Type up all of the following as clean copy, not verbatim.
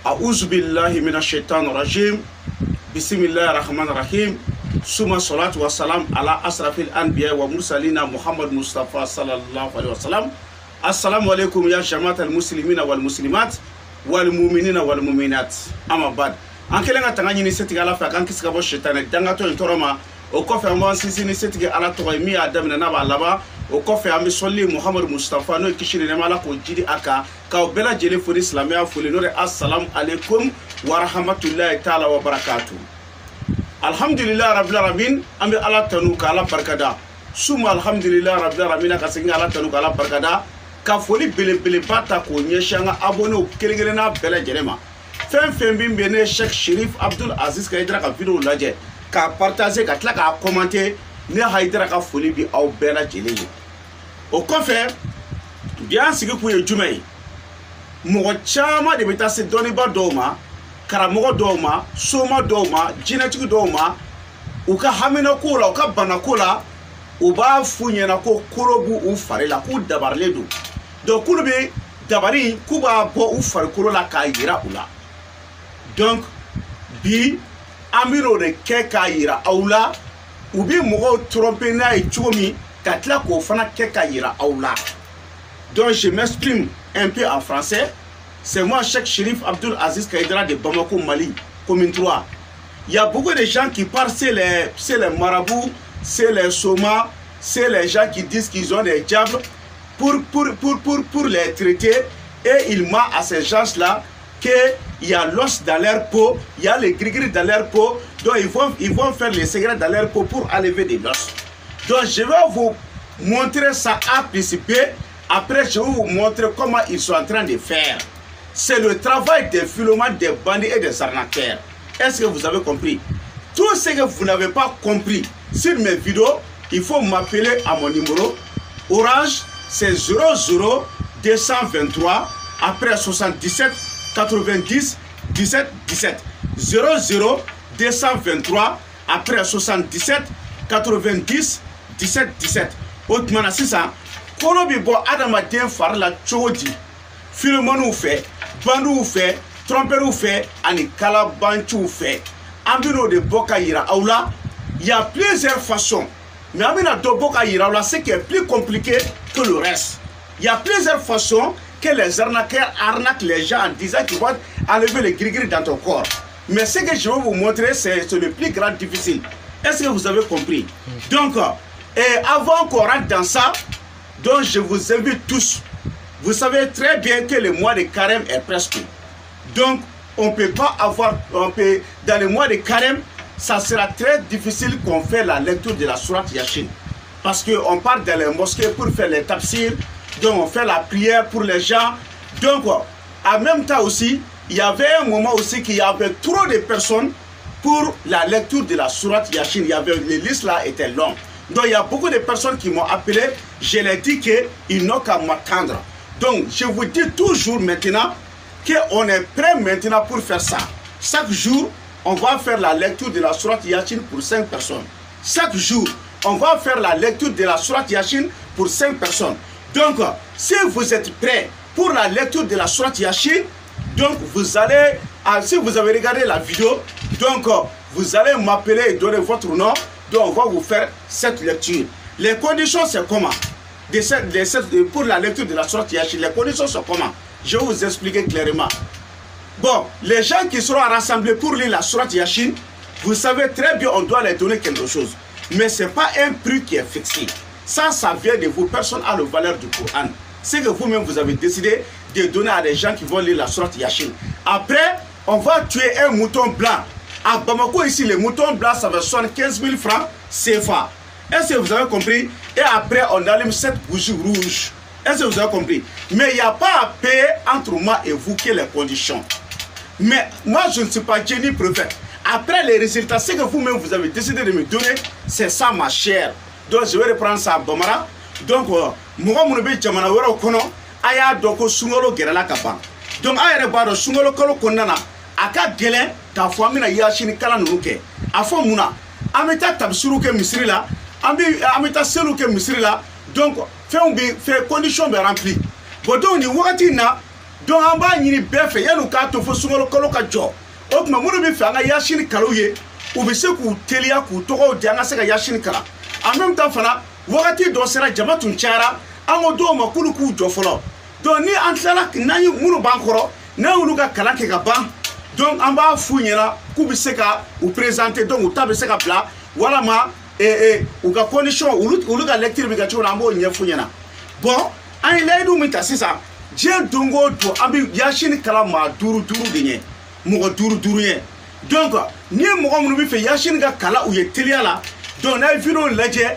A'udhu billahi minash shaitanir rajim. Bismillahir rahmanir rahim. Suma salatu wa salam ala asrafil anbiya wa mursalina Muhammad Mustafa sallallahu alaihi wasallam. Assalamu alaikum ya jama'atal muslimina wal muslimat wal mu'minina wal mu'minat. Amma bad. An kelen ka tanga ɲini setigi ala fɛ kan kisi ka bɔ shetane dangatɔ in tɔɔrɔ ma. O kɔfɛ an b'an sinsin ni setigi ala tɔgɔ ye min y'a daminɛ n'a b'a laban. O kɔfɛ an bɛ sɔli Muhammad Mustafa n'o ye kisi ni nɛɛma ala k'o jidi a kan k'aw bɛɛ lajɛlen fo ni silamɛya foli n'o de assalamu alaikum wa rahmatullahi ta'ala wa barakatuh. Alhamdulillah rabbil alamin, an bɛ ala tanu ka ala barikada. Suma alhamdulillah rabbil alamin ka segin ala tanu ka ala barikada. Ka foli belebeleba ta k'o ɲɛsin an ka abonnew kelen-kelenna bɛɛ lajɛlen ma. Fɛn fɛn min bɛ ne Cheikh Sherif Abdul Aziz ka Haidara ka vidéo lajɛ k'a partager ka tila k'a commenter ne Haidara ka foli bi aw bɛɛ lajɛlen ye. O kɔfɛ bi an sigi kun ye jumɛn ye? Mɔgɔ caman de bɛ taa se dɔnniba dɔw ma, karamɔgɔ dɔw ma, soma dɔw ma, jinɛtigi dɔw ma, u ka haminako la, u ka banako la, u b'a f'u ɲɛna ko kolo b'u u fari la, k'u dabarilen don. Donc k'olu bɛ dabari k'u b'a bɔ u farikolo la k'a yira u la. Donc bi an bɛ n'o de kɛ k'a yira aw la, u bɛ mɔgɔw tromper n'a ye cogo min ka tila k'o fana kɛ k'a yira aw la. Donc je m'exprime un peu en français. C'est moi, Cheikh Sherif Abdul Aziz Haidara de Bamako, Mali, commune 3. Il y a beaucoup de gens qui parlent, c'est les marabouts, c'est les somas, c'est les gens qui disent qu'ils ont des diables pour les traiter. Et il ment à ces gens-là qu'il y a l'os dans leur peau, il y a les gris-gris dans leur peau. Donc ils vont faire les secrets dans leur peau pour enlever des os. Donc je vais vous montrer ça à participer. Après, je vais vous montrer comment ils sont en train de faire. C'est le travail des philomanes, des bandits et des arnaqueurs. Est-ce que vous avez compris? Tout ce que vous n'avez pas compris sur mes vidéos, il faut m'appeler à mon numéro. Orange, c'est 00 223 après 77 90 17 17. 00 223 après 77 90 17 17. Autrement, c'est ça. Kolo bi bɔ adamaden fari la cogo di filimaniw fɛ bandiw fɛ trompeurs fɛ ani kalabanciw fɛ an bɛ n'o de bɔ ka yira aw la. Il y a plusieurs façons, mais an bɛna dɔ bɔ ka yira aw la ce qui est plus compliqué que le reste. Il y a plusieurs façons que les arnaqueurs arnaquent les gens en disant qu'ils vont enlever les gris-gris dans ton corps. Mais ce que je vais vous montrer, c'est le plus grand difficile. Est-ce que vous avez compris? Donc, avant qu'on rentre dans ça, donc je vous invite tous. Vous savez très bien que le mois de carême est presque. Donc on ne peut pas avoir, dans le mois de carême, ça sera très difficile qu'on fait la lecture de la sourate Yasin. Parce qu'on part dans les mosquées pour faire les tafsirs, donc on fait la prière pour les gens. Donc en même temps aussi, il y avait un moment aussi qu'il y avait trop de personnes pour la lecture de la sourate Yasin. Les listes là étaient longues. Donc il y a beaucoup de personnes qui m'ont appelé, je leur ai dit qu'ils n'ont qu'à m'attendre. Donc je vous dis toujours maintenant qu'on est prêt maintenant pour faire ça. Chaque jour, on va faire la lecture de la sourate Yasin pour 5 personnes. Chaque jour, on va faire la lecture de la sourate Yasin pour 5 personnes. Donc si vous êtes prêts pour la lecture de la sourate Yasin, donc vous allez, si vous avez regardé la vidéo, donc vous allez m'appeler et donner votre nom. Donc on va vous faire cette lecture. Les conditions c'est comment? Pour la lecture de la sourate Yasin, les conditions sont comment? Je vais vous expliquer clairement. Bon, les gens qui seront rassemblés pour lire la sourate Yasin, vous savez très bien on doit leur donner quelque chose. Mais ce n'est pas un prix qui est fixé. Ça vient de vous. Personne n'a la valeur du Coran. C'est que vous-même vous avez décidé de donner à des gens qui vont lire la sourate Yasin. Après, on va tuer un mouton blanc. À Bamako, ici, les moutons blancs, ça va 75 000 francs CFA. Est-ce que vous avez compris? Et après, on allume 7 bougies rouges. Est-ce que vous avez compris? Mais il n'y a pas à payer entre moi et vous que les conditions. Mais moi, je ne suis pas Dieu ni prophète. Après les résultats, ce que vous-même vous avez décidé de me donner, c'est ça ma chère. Donc, je vais reprendre ça à Bamara. Donc, moi, je vais dire que aya doko sungolo gerala kaban. Donc, aya rebado sungolo kolo konana. Aka gelen ta fo amina Yasin kala nuke afo muna ameta tabsuru ke misri la ameta selu ke misri la. Donc fait condition be rempli bodo ni wakati na donc an b'a ɲini bɛɛ fɛ yan'u k'a to fo sunkalo kalo ka jɔ o tuma minnu bɛ fɛ an ka yasini kalaw ye u bɛ se k'u teliya k'u tɔgɔw di an ka se ka yasini kala en même temps fana wagati dɔ sera jama tun cayara an ko dɔw ma k'olu k'u jɔ fɔlɔ donc ni an tilala n'an ye minnu b'an kɔrɔ n'an y'olu ka kalan kɛ ka ban donc an b'a f'u ɲɛna k'u bɛ se ka u présenter donc u ta bɛ se ka bila walama u ka condition olu ka lecture bɛ kɛ cogo min na an b'o ɲɛf'u ɲɛna bon an ye layidu min ta sisan diɲɛ don o don an bɛ yasini kala maa duuru de ɲɛ mɔgɔ duuru ɲɛ donc ni mɔgɔ minnu bɛ fɛ yasini ka kala u ye teliya la donc n'a ye video lajɛ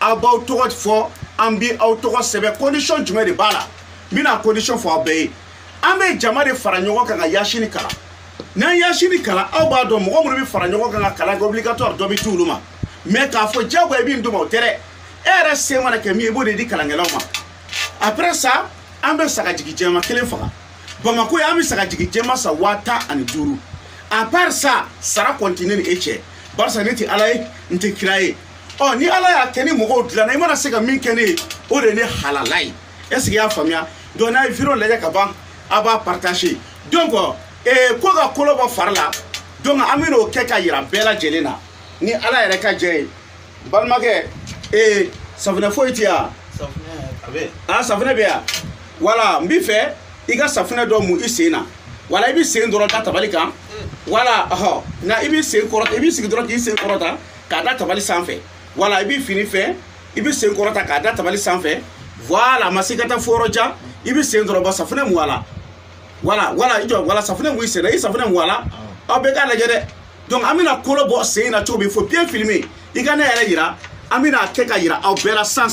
a b'aw tɔgɔ fɔ an bɛ aw tɔgɔ sɛbɛn condition jumɛn de b'a la n bɛna condition fɔ aw bɛɛ ye an bɛ jama de fara ɲɔgɔn kan ka yasini kala n'an yasini kala aw b'a dɔn mɔgɔ minnu bɛ fara ɲɔgɔn kan ka kalan kɛ obligatoire dɔ bɛ t'olu ma mais k'a fɔ diyagoya i bɛ nin d'u ma o tɛ dɛ e yɛrɛ se mana kɛ min ye i b'o de di kalankɛlaw ma après ça an bɛ sagajigi jɛma kelen faga Bamako an bɛ sagajigi jɛma sa 15,000 à part ça sara continue ni e cɛ barisa ne tɛ ala ye n tɛ kira ye ɔ ni ala y'a kɛ ni mɔgɔw dilanna i mana se ka min kɛ ne ye o de ye ne halala ye est ce que i y'a faamuya donc n'a ye video lajɛ ka ban a b'a partager donc ko ka kolo bɔ fari la donc an bɛ n'o kɛ ka yira bɛɛ lajɛlen na ni ala yɛrɛ ka jɛ ye balimakɛ safunɛ foyi tɛ yan safunɛ bɛ yan wala n b'i fɛ i ka safunɛ dɔ mun i sen na wala i bɛ sen dɔrɔn da tabali kan wala nka i bɛ sen kɔrɔta i bɛ sigi dɔrɔn k'i sen kɔrɔta k'a da tabali sanfɛ wala i bɛ fini fɛ i bɛ sen kɔrɔta k'a da tabali sanfɛ voilà a ma se ka taa fo yɔrɔ jan i bɛ sen dɔrɔn ba safunɛ mun a la wala i jɔ wala safunɛ mun i sen na i safunɛ mun a la aw bɛɛ k'a lajɛ dɛ donc an bɛna kolo bɔ sen na cogo min faut bien filmer i ka ne yɛrɛ yira an bɛna kɛ ka yira aw bɛɛ la san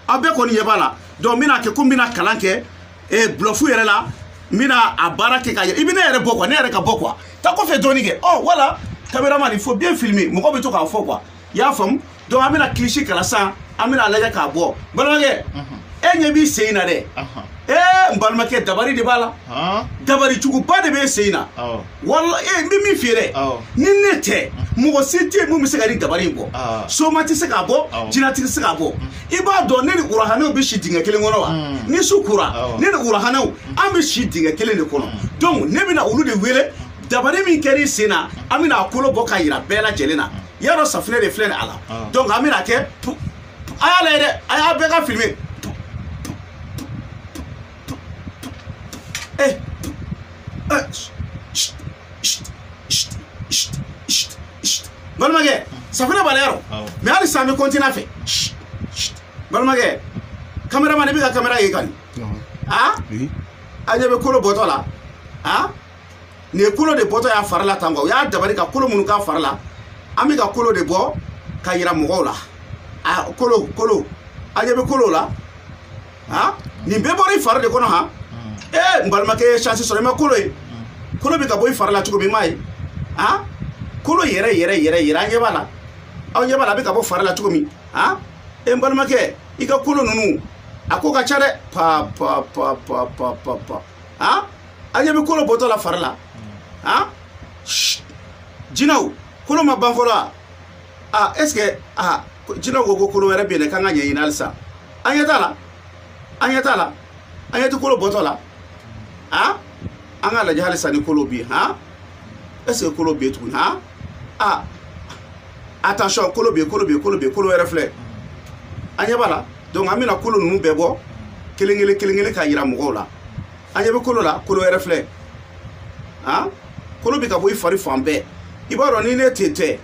aw bɛɛ kɔni ɲɛ b'a la donc n bɛna kɛ ko n bɛna kalan kɛ bluff yɛrɛ la n bɛna a baara kɛ ka yira i bɛ ne yɛrɛ bɔ quoi ne yɛrɛ ka bɔ quoi ta kɔfɛ dɔɔnin kɛ voilà caméraman il faut bien filmer mɔgɔ bɛ to k'a fɔ quoi i y'a faamu donc an bɛna cliché kala san an bɛna lajɛ k'a bɔ balimakɛ e ɲɛ b'i sen na dɛ n balimakɛ dabari de b'a la dabari juguba de bɛ sen na wala n bɛ min f'i ye dɛ ni ne tɛ mɔgɔ si tɛ yen mun bɛ se ka nin dabari in bɔ soma tɛ se k'a bɔ jinɛtigi tɛ se k'a bɔ i b'a dɔn ne ni urahanew bɛ si dingɛ kelen kɔnɔ wa ni su kora ne ni urahanew an bɛ si dingɛ kelen de kɔnɔ donc ne bɛna olu de wele dabari min kɛra i sen na an bɛna a kolo bɔ k'a yira bɛɛ lajɛlen na yarɔ safunɛ de filɛ nin a la donc an bɛna kɛ a y'a lajɛ dɛ a y'a bɛɛ ka filmer balimakɛ safunɛ b'a la yarɔ mais hali sisan an bɛ continuer a fɛ balimakɛ caméraman i bɛ ka caméra ye kan a ɲɛ bɛ kolo bɔtɔ la nin ye kolo de bɔtɔ y'a fari la tan quoi u y'a dabali ka kolo minnu k'a fari la an bɛ ka kolo de bɔ ka yira mɔgɔw la kolo a ɲɛ bɛ kolo la nin bɛɛ bɔra i fari de kɔnɔ n balimakɛ ye chance sɔrɔ i ma kolo ye kolo bɛ ka bɔ i fari la cogo min i m'a ye kolo yɛrɛ an ɲɛ b'a la aw ɲɛ b'a la a bɛ ka bɔ fari la cogo min n balimakɛ i ka kolo ninnu a ko ka ca dɛ pa a ɲɛ bɛ kolo bɔtɔ la fari la jinɛw kolo ma ban fɔlɔ est ce que jinɛw ko ko kolo wɛrɛ bɛ yen dɛ k'an ka ɲɛɲini halisa an ɲɛ t'a la an ɲɛ tɛ kolo bɔtɔ la an ka lajɛ halisa ni kolo bɛ yen est ce que kolo bɛ yen tuguni attention kolo bɛ yen kolo wɛrɛ filɛ an ɲɛ b'a la donc an bɛna kolo ninnu bɛɛ bɔ kelen kelen k'a yira mɔgɔw la an ɲɛ bɛ kolo la kolo wɛrɛ filɛ kolo bɛ ka bɔ i fari fan bɛɛ i b'a dɔn ni ne ten tɛ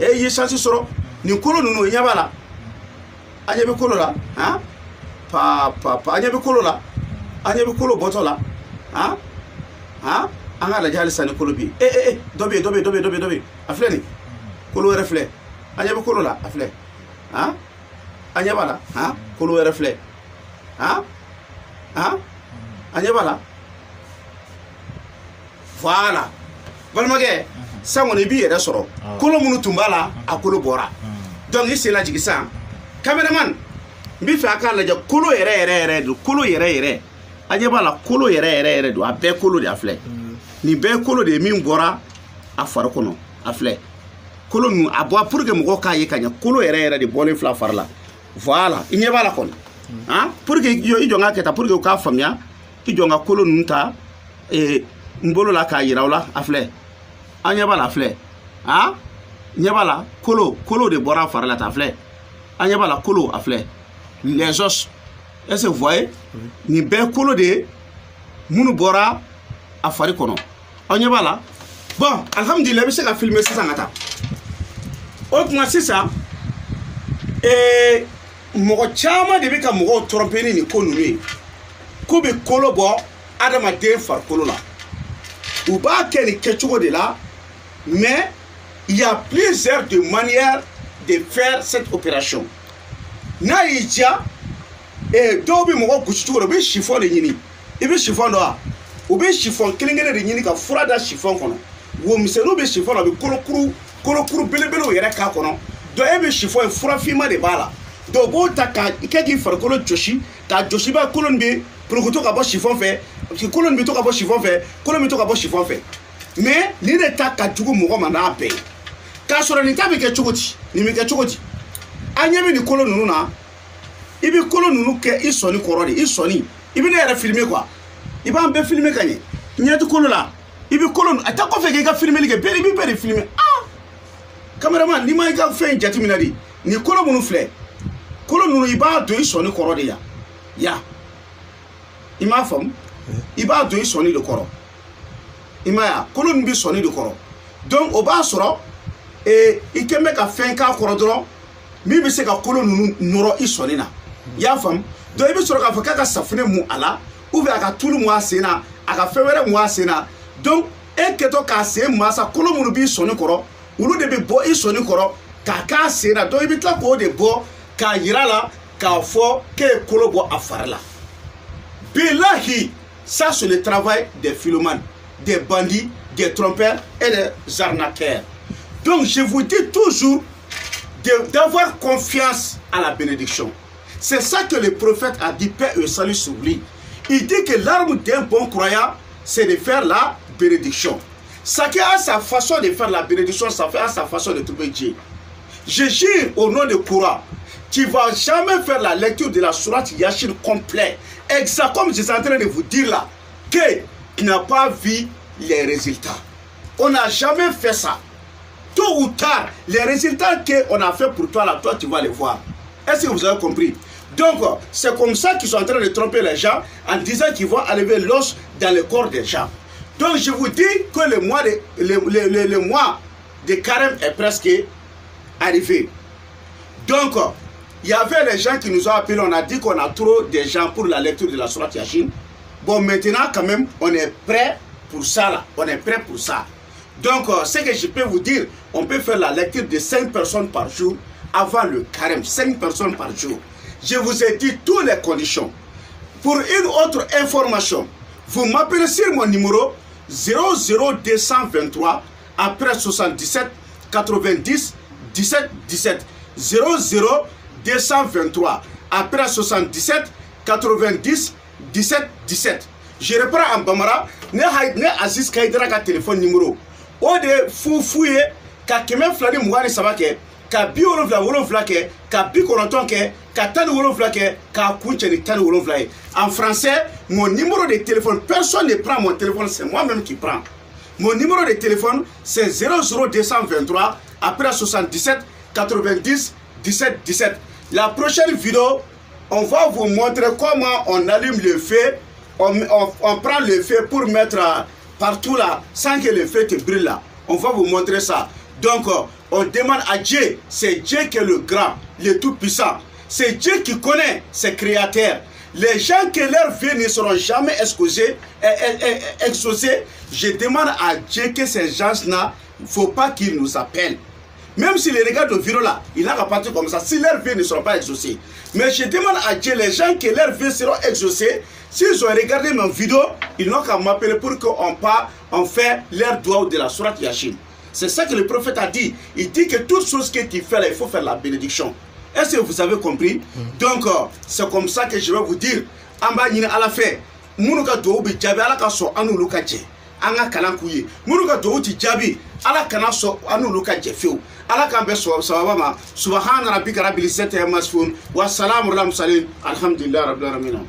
i ye chance sɔrɔ nin kolo ninnu i ɲɛ b'a la an ɲɛ bɛ kolo la pa an ɲɛ bɛ kolo la an ɲɛ bɛ kolo bɔtɔ la an ka lajɛ halisa ni kolo bɛ yen dɔ bɛ yen a filɛ nin kolo wɛrɛ filɛ an ɲɛ bɛ kolo la a filɛ an ɲɛ b'a la kolo wɛrɛ filɛ an ɲɛ b'a la voilà balimakɛ san kɔni i b'i yɛrɛ sɔrɔ kolo minnu tun b'a la a kolo bɔra donc i sen lajigi san caméraman n b'i fɛ a k'a lajɛ kolo yɛrɛ don kolo yɛrɛ a ɲɛ b'a la kolo yɛrɛ don a bɛɛ kolo de a filɛ nin bɛɛ kolo de ye min bɔra a fari kɔnɔ a filɛ kolo ninnu a bɔ pour que mɔgɔw k'a ye ka ɲɛ kolo yɛrɛ de bɔlen filɛ a fari la voilà i ɲɛ b'a la kɔni pour que i jɔ n k'a kɛ tan pour que u k'a faamuya i jɔ n ka kolo ninnu ta n bolo la k'a yira aw la a filɛ an ɲɛ b'a la filɛ ɲɛ b'a la kolo de bɔra a fari la ta filɛ an ɲɛ b'a la kolo a filɛ les os est-ce que vous voyez nin bɛɛ kolo de ye minnu bɔra a fari kɔnɔ aw ɲɛ b'a la bon alhamdulillah i bɛ se ka filmer sisan ka taa o tuma sisan mɔgɔ caman de bɛ ka mɔgɔw tromper ni nin ko ninnu ye k'u bɛ kolo bɔ adamaden farikolo la u b'a kɛ nin kɛcogo de la mais il y a plusieurs de manières de faire cette opération n'a y'i diya dɔw bɛ mɔgɔ gosi cogo la u bɛ chiffon de ɲini i bɛ chiffon dɔn wa u bɛ chiffon kelen-kelen de ɲini ka fura da chiffon kɔnɔ womisɛnninw bɛ chiffon na u bɛ kolokuru belebelew yɛrɛ k'a kɔnɔ donc e bɛ chiffon ye fura finman de b'a la donc u b'o ta k'a kɛ k'i farikolo jɔsi k'a jɔsi b'a kolo nin bɛ porokoto ka bɔ chiffon fɛ kolo nin bɛ to ka bɔ chiffon fɛ kolo bɛ to ka bɔ chiffon fɛ mais nin de ta ka jugu mɔgɔ ma n'a bɛɛ ye k'a sɔrɔ nin ta bɛ kɛ cogo di nin bɛ kɛ cogo di an ɲɛ bɛ nin kolo ninnu na i bɛ kolo ninnu kɛ i sɔnni kɔrɔ de i sɔnni i bɛ ne yɛrɛ filmer quoi i b'an bɛɛ filmer ka ɲɛ ɲɛ tɛ kolo la i bɛ kolo a ta kɔfɛ k'i ka filmeli kɛ bɛɛ i bɛ bɛɛ de filmer cameraman n'i ma i ka fɛn jateminɛ de nin kolo minnu filɛ kolo ninnu i b'a don i sɔnni kɔrɔ de ya i m'a faamu i b'a don i sɔnni de kɔrɔ i m'a ye kolo ninnu bɛ sɔnni de kɔrɔ donc o b'a sɔrɔ i kɛn bɛ ka fɛn k'a kɔrɔ dɔrɔn min bɛ se ka kolo ninnu nɔrɔ i sɔnni na i y'a faamu donc i bɛ sɔrɔ k'a fɔ k'a ka safunɛ mun a la ou bien a ka tulu mun a sen na a ka fɛn wɛrɛ mun a sen na donc e kɛtɔ k'a sen masa kolo minnu b'i sɔnni kɔrɔ olu de bɛ bɔ i sɔnni kɔrɔ k'a k'a sen na donc i bɛ tila k'o de bɔ k'a yira la k'a fɔ k'e ye kolo bɔ a fari la bilahi ça c'est le travail des filomanes des bandits des trompeurs et des arnaqueurs donc je vous dis toujours d'avoir confiance à la bénédiction. C'est ça que le prophète a dit, paix et salut sur lui. Il dit que l'arme d'un bon croyant, c'est de faire la bénédiction. Chacun a sa façon de faire la bénédiction, ça fait à sa façon de trouver Dieu. Je jure au nom de Coran, tu ne vas jamais faire la lecture de la sourate Yasin complet. Exact comme je suis en train de vous dire là, que tu n'as pas vu les résultats. On n'a jamais fait ça. Tôt ou tard, les résultats qu'on a fait pour toi là, toi tu vas les voir. Est-ce que vous avez compris? Donc, c'est comme ça qu'ils sont en train de tromper les gens en disant qu'ils vont enlever l'os dans le corps des gens. Donc, je vous dis que le mois de carême est presque arrivé. Donc, il y avait les gens qui nous ont appelés, on a dit qu'on a trop de gens pour la lecture de la sourate Yasin. Bon, maintenant, quand même, on est prêt pour ça là. On est prêt pour ça. Donc, ce que je peux vous dire, on peut faire la lecture de 5 personnes par jour avant le carême. 5 personnes par jour. Je vous ai dit toutes les conditions. Pour une autre information, vous m'appelez sur mon numéro 00223 après 77 90 17 17. 00223 après 77 90 17 17. Je reprends en Bambara, ne Aziz Kaidra ka téléphone numéro. O de fufuye ka kɛmɛ fila ni mugan ni saba kɛ ka 77 kɛ ka 90 kɛ ka 17 kɛ k'a kun cɛ ni 17 ye. En français, mon numéro de téléphone, personne ne prend mon téléphone, c'est moi-même qui prends. Mon numéro de téléphone, c'est 00223 après 77 90 17 17. La prochaine vidéo, on va vous montrer comment on allume le feu. On prend le feu pour mettre partout là, sans que le feu te brûle là. On va vous montrer ça. Donc, on demande à Dieu. C'est Dieu qui est le grand, le tout-puissant. C'est Dieu qui connaît ses créateurs. Les gens que leurs vies ne seront jamais exaucés, je demande à Dieu que ces gens-là, il ne faut pas qu'ils nous appellent. Même si les regards de vidéo là, il a parti comme ça, si leurs vies ne seront pas exaucées. Mais je demande à Dieu, les gens que leurs vies seront exaucées, s'ils ont regardé ma vidéo, ils n'ont qu'à m'appeler pour qu'on fait leur doigt de la sourate Yasin. C'est ça que le prophète a dit. Il dit que toute chose que tu fais là, il faut faire la bénédiction. Est-ce que vous avez compris? Donc, c'est comme ça que je vais vous dire. Amba nyina ala fe, munuka do bi jabi ala ka so anu luka je. Anga kalan kuye. Munuka do ti jabi ala kana so anu luka je feu. Ala kan be so sababa subhana rabbika rabbil izzati amma yasifun wa salamun alal mursalin alhamdulillahi rabbil alamin.